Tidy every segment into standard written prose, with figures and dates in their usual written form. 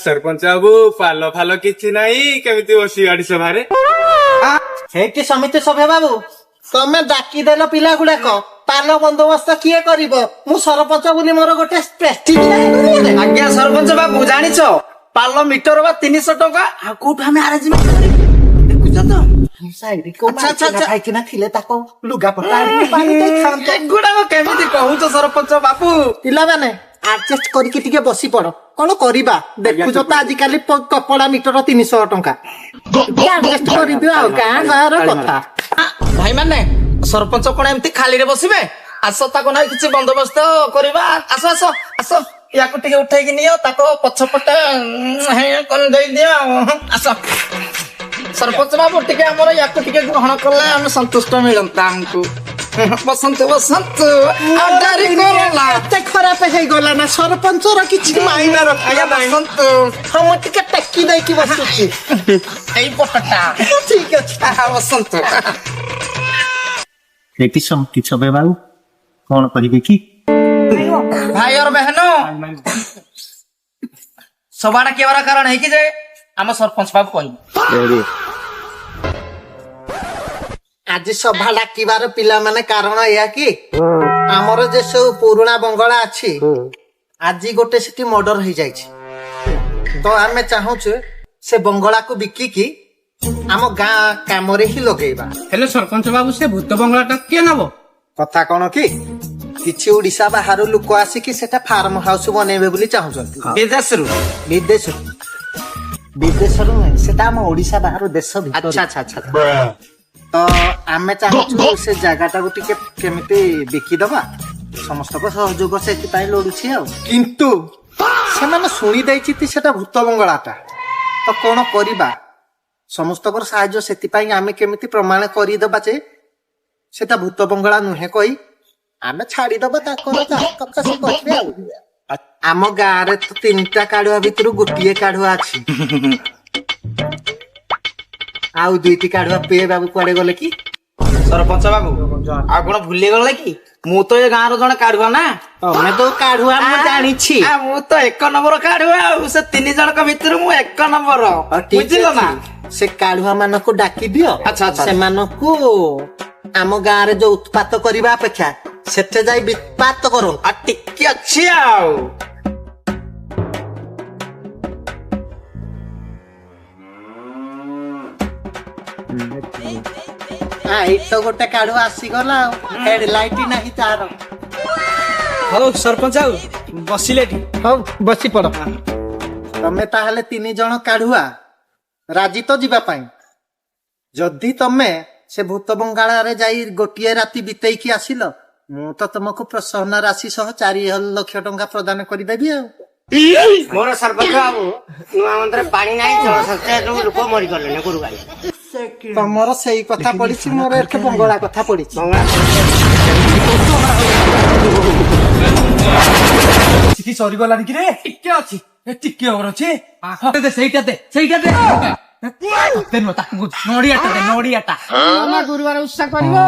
सरपंच बाबू पाल फाल किछि नाही केमिति बसी गाड़ी सभारे ହେଇଠି ସମିତି ସଭ୍ୟ ବାବୁ ତମେ ଡାକିଦେଲ ପିଲା ଗୁଡାକ ପାଲ ବନ୍ଦୋବସ୍ତ କିଏ କରିବ ମୁଁ ସରପଞ୍ଚ ବୋଲି ମୋର ଗୋଟେ ଆଜ୍ଞା ସରପଞ୍ଚ ବାବୁ ଜାଣିଛ ପାଲ ମିଟର ବା 300 ଟଙ୍କା ଆଉ କୋଉଠୁ ଆମେ ଆରେଞ୍ଜମେଣ୍ଟ କରିବୁ ଦେଖୁଛ ତ ଖାଇକିନା ଥିଲେ ତାକୁ ଲୁଗାପଟା ଏଗୁଡାକ କେମିତି କହୁଛ ସରପଞ୍ଚ ବାବୁ ପିଲାମାନେ ଆଡଜଷ୍ଟ କରିକି ଟିକେ ବସି ପଡ କଣ କରିବା ଦେଖୁଛ ତ ଆଜିକାଲି କପଡା ମିଟର 300 ଟଙ୍କା ଆଡଜଷ୍ଟ କରିଦିଅ ଆଉ ଗାଁ ଗାଁର କଥା ଭାଇମାନେ ସରପଞ୍ଚ କଣ ଏମିତି ଖାଲିରେ ବସିବେ ଆସ ତାକୁ ନାଇଁ କିଛି ବନ୍ଦୋବସ୍ତ କରିବା ଆସ ଆସ ଆସ ୟାକୁ ଟିକେ ଉଠେଇକି ନିଅ ତାକୁ ପଛପଟେ ଦେଇଦିଅ ଆସ ସରପଞ୍ଚ ବାବୁ ଟିକେ ଆମର ୟାକୁ ଟିକେ ଗ୍ରହଣ କଲେ ଆମେ ସନ୍ତୁଷ୍ଟ ମିଳନ୍ତା ଆମକୁ ବସନ୍ତୁ ବସନ୍ତୁ ଏତେ ଖରାପ ହେଇଗଲା ନା ସରପଞ୍ଚର କିଛି ମାଇନା ରଖିଲା ବସନ୍ତୁ ହଁ ମୁଁ ଟିକେ ଟେକି ଦେଇକି ବସୁଛି ଏଇ ପଟଟା ଠିକ ଅଛି ବସନ୍ତୁ ଏଠି ସମିତି ସବେ ବାବୁ କଣ କରିବେ କି ଭାଇ और बहनों सभा डाकिबार कारण है कि जे आम सरपंच बाबू कहबे आज सभा डाकिबार पिला माने कारण या कि हमर जे सब पुराना बंगला अछि आज गोटे सिटी मर्डर हो जाय तो आमे चाहू से बंगला को बिकी की आम गाँ काम रे ही लगेबा हेलो सरपंच बाबू से भूत बंगलाटा के नबो कथा कौन कि किछि ओडिसा बाहर लोक आसिकी सेटा फार्म हाउस बनेबे बोली चाहुचंती विदेशरू नहीं सेटा हम ओडिसा बाहर देश भीतर अच्छा अच्छा तो आमे चाहू से जगह को टिके केमिति बिकी दबा समस्त को सहयोग से लड़ुछि आ किंतु से माने सुनी दैछि सेटा भूत बंगलाटा तो कोन करिबा समस्त को साहाय्य सेति पाई आमे केमिति प्रमाण करि दबा जे सेटा भूत बंगला नुहे कहि आमे छाड़ी दबा ताकर कक्का से कहबे आ आम गाँ रे तो 3टा काढुआ भितरु गोटिए काढुआ अछि आउ 2टी काढुआ पे बाबू कुआडे गले कि सरपंच बाबू आ कोन भूली गले कि मु तो ए गाँ रो जण काढुआ ना तमे तो काढुआ मु जानि छी मु तो 1 नंबर काढुआ से 3 जण का भितर मु 1 नंबर बुझिलो ना से काढुआ मानको डाकी दियो अच्छा अच्छा से मानको आम गाँ रे जो उत्पात करबा अपेक्षा सेठे जाई विपात करो आ टिके अछि आउ आई तो गोटे काढुआ आसी गला हेडलाइट नाही तार हो सरपंच आउ बसिले हो बसी पड़ तमे ताहले 3 जण काढुआ राजी तो जीवा पाई जदि तमे से भूत बंगाला रे जाई गोटिए राती बितेई की आसिलो मु तो तुमको प्रोत्साहन राशि सह 4 लाख टंका प्रदान करि देबी मोर सरपंच बाबू नुआ मंत्र पानी नाही जल संचय लोक मरि गले ने गुरु गाई तमर सही कथा पडिछि मोर एके बंगला कथा पडिछि चिकी सरी गला कि रे टिके अछि ए टिके और अछि दे सेइटा दे तेन ताकू नोडियाटा मामा गुरुवार उत्साह करिवो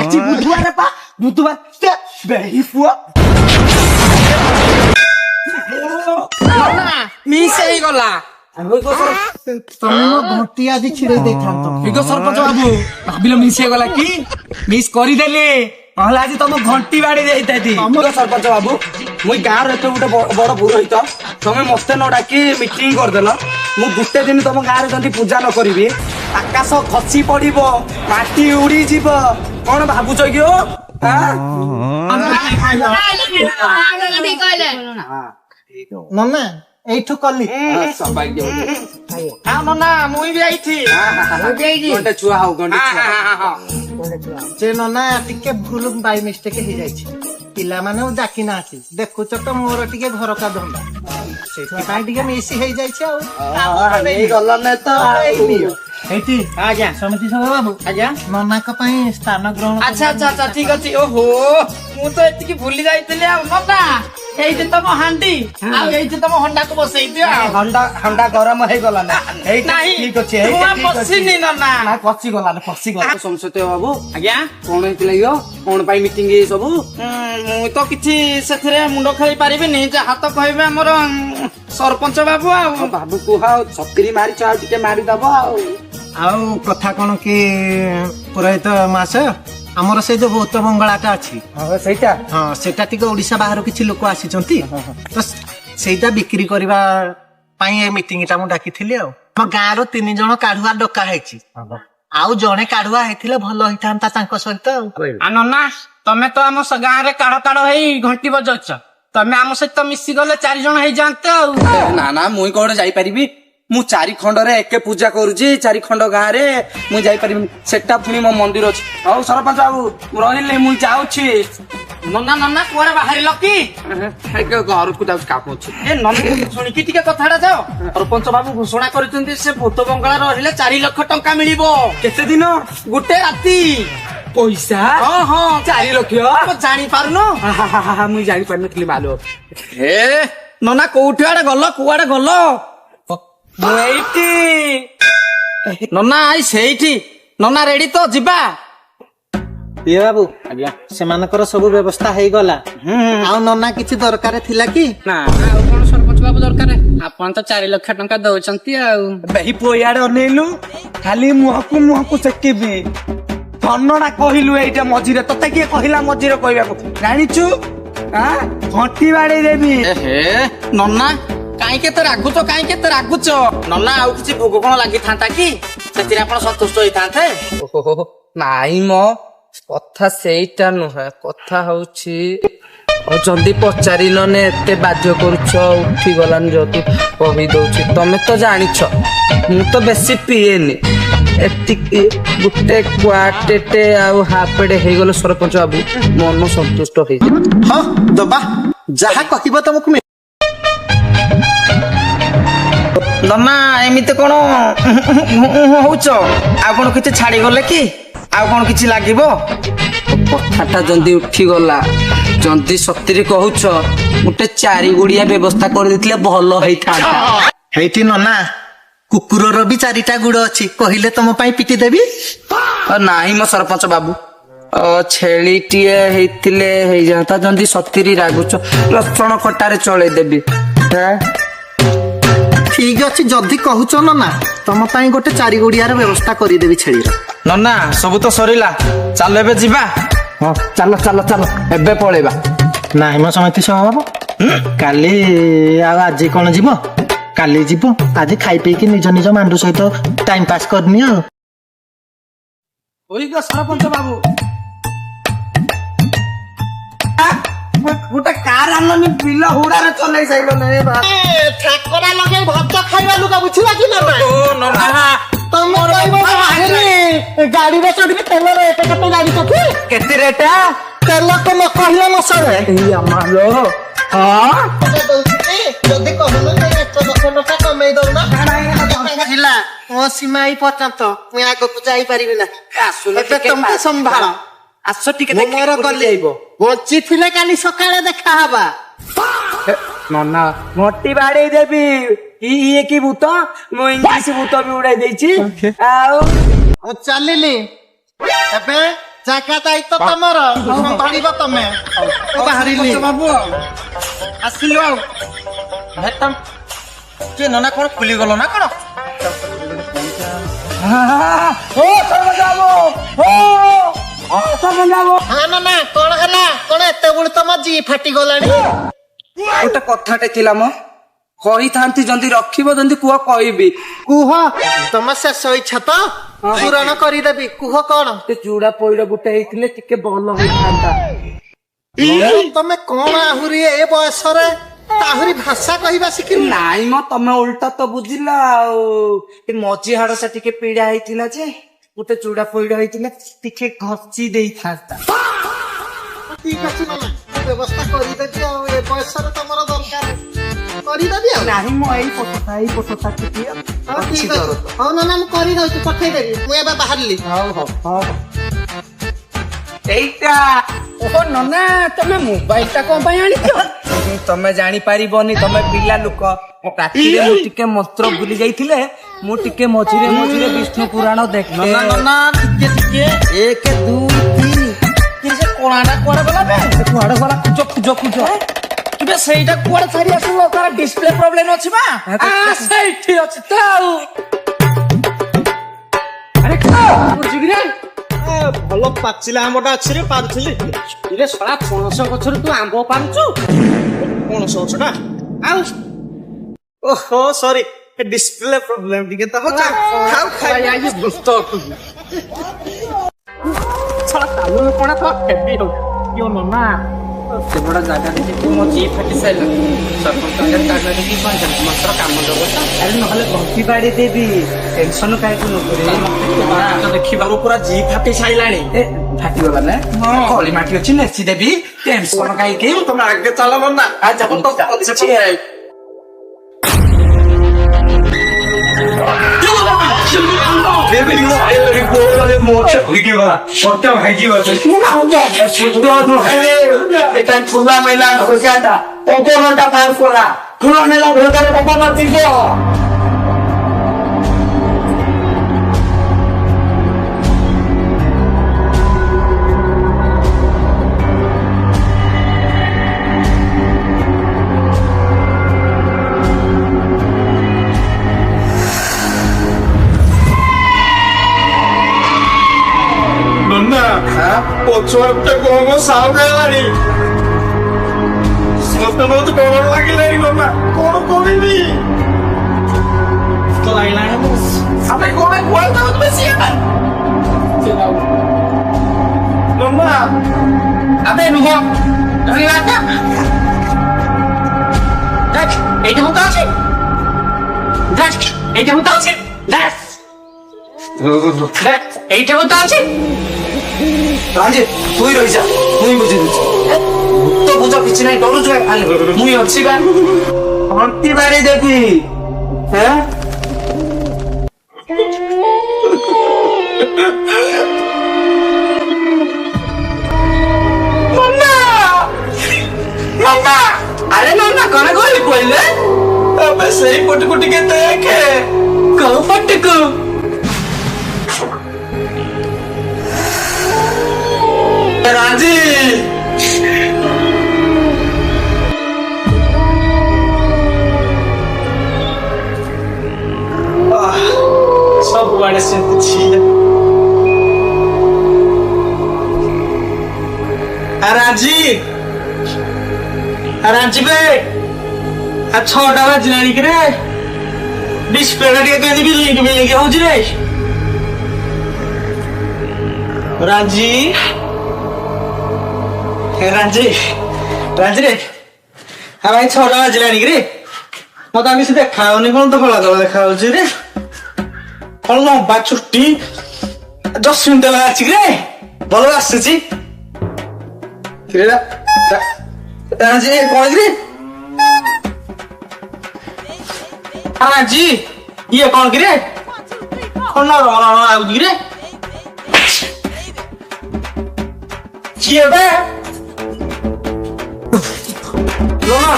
आज बुधवार पा बुधवार बेही पुआ ना मिस हे गला तमे मो घंटी आदि छिड़े दे थांतो एगो सरपंच बाबू भाबिलो मिस हे गला कि मिस करि देले पहला आज तुम घंटी बाड़ी देइता थी हमरो सरपंच बाबू मुई गाँ रे तो गोटे बड़ पुरोहित तमे मते न डाकी मीटिंग कर देलो मु गुटे दिन तुम गाँ रे जंती पूजा न करिवि आकाश खसी पड़िबो माटी उड़ी जीवो कोन भाबुछ कि ओ नन्ना एठु कली ना मुई भी आइथी गंटे छुआ हो गंटे जे नन्ना टिके भूल बाय मिस्टेक हो जाई छी पिला माने डाकी ना छी देखुच तो मोर टिके घर का धंदा सेठी पाई टिके मिसी हो जाई छी आ नहीं गला ने तो एठी आज्ञा समिति सभा बाबू आज्ञा नन्ना का पाई स्थान ग्रहण अच्छा अच्छा अच्छा ठीक अछि ओहो मु तो एतिकी भूली जाइतले आ नन्ना এইଠି ତମ ହାଣ୍ଡି ଆଉ ଏଇଠି ତମ ହଣ୍ଡାକୁ ବସେଇ ଦିଅ ଆଉ। ହଣ୍ଡା ଗରମ ହେଇଗଲା ନା ଏଇଟା ନାହିଁ ଠିକ ଅଛି ମୁଁ ଏଇଟା ଆଉ ଠିକ ଅଛି ବସିନି ନନା। ନା ପଚିଗଲା ନା ପଚିଗଲା ସଂସଦ ବାବୁ ଆଜ୍ଞା କଣ ହେଇଥିଲା ଇଏ କଣ ପାଇଁ ମିଟିଂ ଏ ସବୁ ମୁଁ ତ କିଛି ସେଥିରେ ମୁଣ୍ଡ ଖେଳି ପାରିବିନି ଯାହା ତ କହିବେ ଆମର ସରପଞ୍ଚ ବାବୁ ଆଉ। ବାବୁ କୁହ ଆଉ ଛତିରି ମାରିଛ ଆଉ ଟିକେ ମାରିଦବ ଆଉ କଥା କଣ କି ପୁରୋହିତ ମହାଶୟ ଆମର ସେଇ ଯୋଉ ଭୌତ ବଙ୍ଗଳାଟା ଅଛି ସେଇଟା ହଁ ସେଟା ଟିକେ ଓଡିଶା ବାହାରୁ କିଛି ଲୋକ ଆସିଛନ୍ତି ତ ସେଇଟା ବିକ୍ରି କରିବା ପାଇଁ ଏ ମିଟିଂ ଟା ମୁଁ ଡାକିଥିଲି ଆଉ ଆମ ଗାଁର 3 ଜଣ କାଢୁଆ ଡକା ହେଇଛି ଆଉ ଜଣେ କାଢୁଆ ହେଇଥିଲେ ଭଲ ହେଇଥାନ୍ତା ତାଙ୍କ ସହିତ ଆଉ ନନା ତମେ ତ ଆମ ଗାଁରେ କାଢ କାଢ ହେଇ ଘଣ୍ଟି ବଜାଉଛ ତମେ ଆମ ସହିତ ମିଶିଗଲେ 4 ଜଣ ହେଇଯାଆନ୍ତେ ଆଉ। ନା ନା ମୁଇଁ କଣ ଯାଇପାରିବି ମୁଁ 4 ଖଣ୍ଡରେ ଏକେ ପୂଜା କରୁଛି 4 ଖଣ୍ଡ ଗାଁରେ ମୁଁ ଯାଇପାରିବିନି ସେଟା ପୁଣି ମୋ ମନ୍ଦିର ଅଛି ହଉ ସରପଞ୍ଚ ବାବୁ ମୁଁ ରହିଲି ମୁଁ ଯାଉଛି ନନା ନନା କୁଆଡେ ବାହାରିଲ କି? ଘରକୁ ଯାଉଛି କାମ ଅଛି ଏ ନନା ଶୁଣିକି ଟିକେ କଥାଟା ଯାଅ ସରପଞ୍ଚ ବାବୁ ଘୋଷଣା କରିଛନ୍ତି ସେ ଭୂତ ବଙ୍ଗଳା ରହିଲେ 4 ଲକ୍ଷ ଟଙ୍କା ମିଳିବ। କେତେ ଦିନ ଗୋଟେ ରାତି ପଇସା ହଁ ହଁ 4 ଲକ୍ଷ ଜାଣି ପାରୁନ ମୁଁ ଜାଣିପାରିନଥିଲି ମାଲୁ ହେ ନନା କୋଉଠି ଆଡେ ଗଲ କୁଆଡେ ଗଲ ମୁଁ ଏଇଠି ନନା ଆଇ ସେଇଠି ନନା ରେଡି ତ ଯିବା ଇଏ ବାବୁ ଆଜ୍ଞା ସେମାନଙ୍କର ସବୁ ବ୍ୟବସ୍ଥା ହେଇଗଲା ଆଉ ନନା କିଛି ଦରକାର ଥିଲା କି ନା ଆଉ କଣ ସରପଞ୍ଚ ବାବୁ ଦରକାର ଆପଣ ତ 4 ଲକ୍ଷ ଟଙ୍କା ଦଉଛନ୍ତି ଆଉ ଏଇ ପଇଆଡେ ଅନେଇଲୁ ଖାଲି ମୁହଁକୁ ସେକିବି ଧନଟା କହିଲୁ ଏଇଟା ମଝିରେ ତତେ କିଏ କହିଲା ମଝିରେ କହିବାକୁ ଜାଣିଛୁ ଘଣ୍ଟି ବାଡେଇ ଦେବି ହେ ନନା କାହିଁକି ଏତେ ରାଗୁଛ ନନା ଆଉ କିଛି ଭୋଗ କଣ ଲାଗିଥାନ୍ତା କି ସେଥିରେ ଆପଣ ସନ୍ତୁଷ୍ଟ ହେଇଥାନ୍ତେ। ନାଇଁ ମୋ କଥା ସେଇଟା ନୁହେଁ କଥା ହଉଛି ଯଦି ପଚାରିଲନେ ଏତେ ବାଧ୍ୟ କରୁଛ ଉଠି ଗଲାନି ଯଦି କହିଦଉଛି ତମେ ତ ଜାଣିଛ ମୁଁ ତ ବେଶୀ ପିଏନି ଏତିକି ଗୋଟେ କ୍ୱାର୍ଟେଟେ ଆଉ ହାଫେଟେ ହେଇଗଲେ ସରପଞ୍ଚ ବାବୁ ମନ ସନ୍ତୁଷ୍ଟ ହେଇଯିବ। ହଁ ଦବା ଯାହା କହିବ ତମକୁ ନନା ଏମିତି କଣ ହଉଛ ଆଉ କଣ କିଛି ଛାଡିଗଲେ କି ଆଉ କଣ କିଛି ଲାଗିବ କଥାଟା ଯଦି ଉଠିଗଲା ଯଦି ସତରେ କହୁଛ ଗୋଟେ 4 ଗୁଡିଆ ବ୍ୟବସ୍ଥା କରିଦେଇଥିଲେ ଭଲ ହେଇଥାନ୍ତା। ହେଇଠି ନନା କୁକୁରର ବି 4ଟା ଗୁଡ ଅଛି କହିଲେ ତମ ପାଇଁ ପିଟି ଦେବି ନାହିଁ ମୋ ସରପଞ୍ଚ ବାବୁ ଛେଳିଟିଏ ହେଇଥିଲେ ହେଇଯାନ୍ତା ଯଦି ସତିରି ରାଗୁଛ ଲସଣ କଟାରେ ଚଳେଇଦେବି। ଠିକ ଅଛି ଯଦି କହୁଛ ନନା ତମ ପାଇଁ ଗୋଟେ 4 ଗୁଡିଆର ବ୍ୟବସ୍ଥା କରିଦେବି ଛେଳିର ନନା ସବୁ ତ ସରିଲା ଚାଲ ଏବେ ଯିବା। ହଁ ଚାଲ ଚାଲ ଚାଲ ଏବେ ପଳେଇବା। ନାଇଁ ମୋ ସମିତି ହବ କାଲି ଆଉ ଆଜି କଣ ଯିବ କାଲି ଯିବ ଆଜି ଖାଇ ପିଇକି ନିଜ ନିଜ ମାଣ୍ଡୁ ସହିତ ଟାଇମ ପାସ୍ କରିନି ଆଉ ସରପଞ୍ଚ ବାବୁ ଗୋଟେ କାର ଆଣିଲନି ବିଲ ହୁଡାରେ ଚଲେଇ ସାଇଲନି ଠାକରା ଲଗେଇ ଭାତ ଖାଇବା ଲୁକା ବୁଝିଲା କି ନା ତମେ ଗାଡିରେ ଚଢିକି ତେଲ ରେଟ କେତେ ଜାଣିଛ କି କେତେ ରେଟ ତେଲ ତ ନ କହିଲେ ନ ସରେ ଯଦି କହୁନ 1 ଲକ୍ଷ କମେଇ ଦଉନା ହେଲା ମୋ ସୀମା ଏଇ ପର୍ଯ୍ୟନ୍ତ ମୁଁ ଆଗକୁ ଯାଇପାରିବି ନା ଏବେ ତମେ ସମ୍ଭାଳ ଆସ ଟିକେ ମୁଁ ମୋର ଗଲି ବଞ୍ଚିଥିଲେ କାଲି ସକାଳେ ଦେଖାହବା ନନା ଘଣ୍ଟି ବାଡେଇ ଦେବି ଇଏ କି ଭୂତ ମୁଁ ଇଂଲିଶ ଭୂତ ବି ଉଡାଇ ଦେଇଛି ଆଉ ମୁଁ ଚାଲିଲି ଏବେ ଜାଗା ଦାୟିତ୍ୱ ତମର ସମ୍ଭାଳିବ ତମେ ବାହାରିଲି ବାବୁ ଆସିଲୁ ଆଉ କିଏ ନନା କଣ ଖୁଲିଗଲ ନା କଣ ହଁ ନନା କଣ ହେଲା କଣ ଏତେ ବେଳୁ ତମ ଜି ଫାଟିଗଲାଣି ଗୋଟେ କଥାଟେ ଥିଲା ମ କହିଥାନ୍ତି ଯଦି ରଖିବ ଯଦି କୁହ କହିବି କୁହ ତମ ଶେଷ ଇଚ୍ଛା ତ ପୂରଣ କରିଦେବି କୁହ କଣ ଚୁଡା ପଇଡ ଗୋଟେ ହେଇଥିଲେ ଟିକେ ଭଲ ହେଇଥାନ୍ତା। ତମେ କଣ ଆହୁରି ଏ ବୟସରେ ଆହୁରି ଭାଷା କହିବା ଶିଖିଲି ନାଇଁ ମ ତମେ ଓଲଟା ତ ବୁଝିଲ ଆଉ ଏ ମଝି ହାଡଟା ଟିକେ ପୀଡା ହେଇଥିଲା ଯେ ଗୋଟେ ଚୁଡା ପଇଡ ହେଇଥିଲେ ଟିକେ ଘଷି ଦେଇଥାନ୍ତା। ଠିକ ଅଛି ନନା ବ୍ୟବସ୍ଥା କରିଦେବି ଆଉ ଏ ବୟସରେ ତମର ଦରକାର କରିଦେବି ଆଉ ନାହିଁ ମ ଏଇ ପଟଟା ଟିକେ ହଉ ଠିକ ଅଛି ହଉ ନନା ମୁଁ କରିଦଉଛି ପଠେଇଦେବି ମୁଁ ଏବେ ବାହାରିଲି ହଉ ଏଇଟା ଓହୋ ନନା ତମେ ମୋବାଇଲ ଟା କଣ ପାଇଁ ଆଣିଛ ତମେ ଜାଣିପାରିବନି ତମେ ପିଲା ଲୋକ ରାତିରେ ମୁଁ ଟିକେ ମନ୍ତ୍ର ଭୁଲି ଯାଇଥିଲେ ମୁଁ ଟିକେ ମଝିରେ ମଝିରେ ବିଷ୍ଣୁ ପୁରାଣ ଦେଖେ ନନା ଟିକେ 1 2 3 କି ସେ କୋଣାଟା କୁଆଡେ ଗଲା ବେ କୁଆଡେ ଗଲା ଖୁଜ ତୁମେ ସେଇଟା କୁଆଡେ ଛାଡି ଆସିଲ ତାର ଡିସପ୍ଲେ ପ୍ରୋବ୍ଲେମ ଅଛି ବା ସେଇଠି ଅଛି ତ ଆଉ ଆରେ ବୁଝିକିରେ ଭଲ ପାଚିଲା ଆମ୍ବଟା ଅଛି ରେ ପାରୁଥିଲି। ଇରେ ଶଳା ପଣସ ଗଛରୁ ତୁ ଆମ୍ବ ପାରୁଛୁ ପଣସ ଗଛଟା ଆଉ ଓହୋ ସରି ଡିସପ୍ଲେ ପ୍ରୋବ୍ଲେମ ଟିକେ ତ ହଉଛି ଖାଉ ଖାଇ ଶଳା ତାଲୁ କଣ ତ ହେବି ହଉ ଇଓ ନନା ସେ ବଡ ଜାଗା ଦେଖି ତୁ ମୋ ଜିଭ ଫାଟି ସାରିଲା ସରପଞ୍ଚ ଜାଗା ଦେଖି କଣ ଚାଲିଛି ମାତ୍ର କାମ ଦବ ଆରେ ନହେଲେ ଘଣ୍ଟି ବାଡି ଦେବି ଟେନସନ କାହିଁକି ଦେଖିବାକୁ ପୁରା ଜିଭ ଫାଟି ସାରିଲାଣି ଏ ଫାଟିଗଲା ନା କଳି ମାଟି ଅଛି ନେସି ଦେବି ଟେନସନ କାହିଁକି ତମେ ଆଗେ ଚାଲ ନା ଆଚ୍ଛା ମୁଁ ତ ଅଛି খোলা মেলা অপরটা পার করা খোলা মেলা ভেতরে বাবা দিব ପଛୁଆଟା କଣ ସାଉଣ୍ଡ ହେଲାଣି ମତେ ବହୁତ ଡର ଲାଗିଲାଣି ନନା କଣ କରିବି ଆମେ କୋଣେ କୁଆଡେ ଯାଉଛୁ ବେଶୀ ନନା আবে নুহ ধরে রাখা দেখ এইটা হতে আছে দেখ এইটা হতে আছে দেখ দেখ এইটা হতে আছে রাজে তুই রই যা তুই বুঝে দিচ্ছি তো বুঝা কিছু নাই ডরু জয় খালি মুই অছি বা ঘন্টি বাড়ি দেবি হ্যাঁ মামা আরে না কোন কইলি কইলে अबे सही पुटकु टिके देखे কও পটকু राजी सब बड़े से छिले राजी राजी बे आ 6टा बाजलानी के रे डिस्प्ले टिके केदी बिलिंग होउछ रे राजी राजी राजी रे हाँ भाई 6टा बाजलानी के रे मत आगे से देखा कौन तो कला कला देखा रे कौन लंबा छुट्टी 10 मिनट लगा रे भल आसुची राजी कौन रे राजी ये कौन कि रे कौन आउची रे किए बे Mama!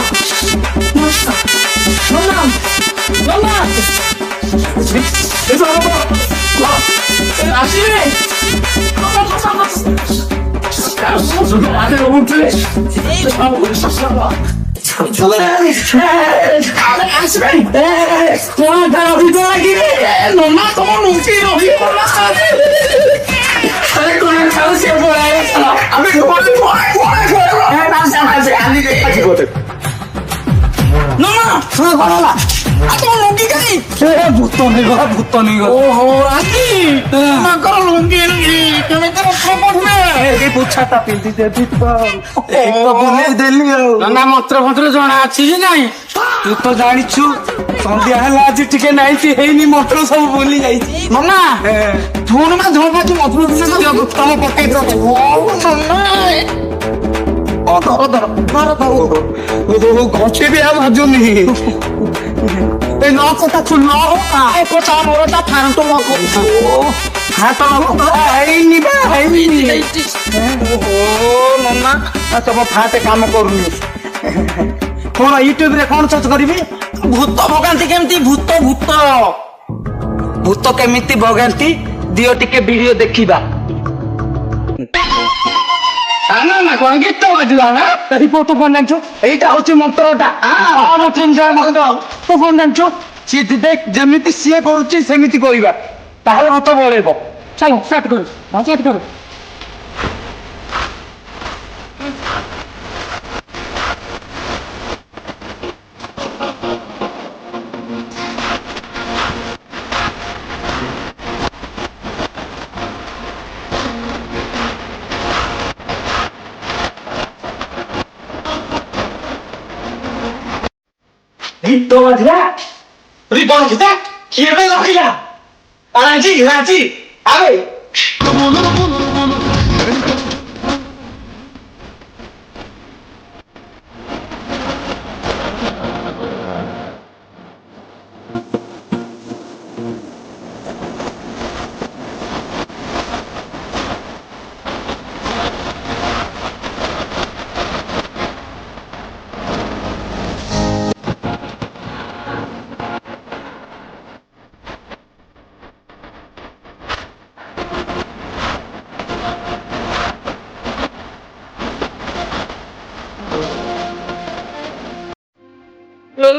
Mama! Mama! It's all over! Ashire! ভূত নেই ওহো রাজি মাকর লুঙ্গি তুমি তো পড়বে এই পুছাটা পিন্দি দেবি তো এই তো বলে দেলি না মন্ত্র মন্ত্র জଣା আছে যে নাই তুই তো জানিছু সন্ধ্যা হেলা আজ টিকে নাইছি হেইনি মন্ত্র সব বলি যাইছি মামা ধুন মা ধুন মা তুই মন্ত্র দিছ তম পকাই তো ও মামা ও ধর মার ধর ঘষে বিয়া ভাজুনি এই নকটা খুল এই কোটা মোরটা ফারন্ত লক হাত লক এইনি বা এইনি ও মামা তম ফাতে কাম করুনি କଣ ୟୁଟ୍ୟୁବ ରେ କଣ ସର୍ଚ୍ଚ କରିବି? ଭୂତ ଭଗାନ୍ତି କେମିତି? ଭୂତ ଭୂତ ଭୂତ କେମିତି ଭଗାନ୍ତି ଦିଅ ଟିକେ ଭିଡିଓ ଦେଖିବା। ନା କଣ ଗୀତ ବାଜିଲା ନା? ରିପୋର୍ଟ ଫୋନ ଜାଣିଛୁ ଏଇଟା ହଉଛି ମନ୍ତ୍ରଟା। ତୁ ଫୋନ ଜାଣିଛୁ ସିଏ ଦେଖ ଯେମିତି ସିଏ କରୁଛି ସେମିତି କରିବା ତାହେଲେ ଭୂତ ପଳେଇବ। ଚାଲ ଷ୍ଟାର୍ଟ କର ଷ୍ଟାର୍ଟ କର। ଗୀତ ବାଜିଲା ରିପୋର୍ଟ ଗୀତା କିଏ ପାଇଁ ରଖିଲା? ରାଜି ରାଜି ଆରେ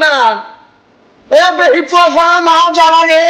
না এ বেহি পোয়া মাও জানা রে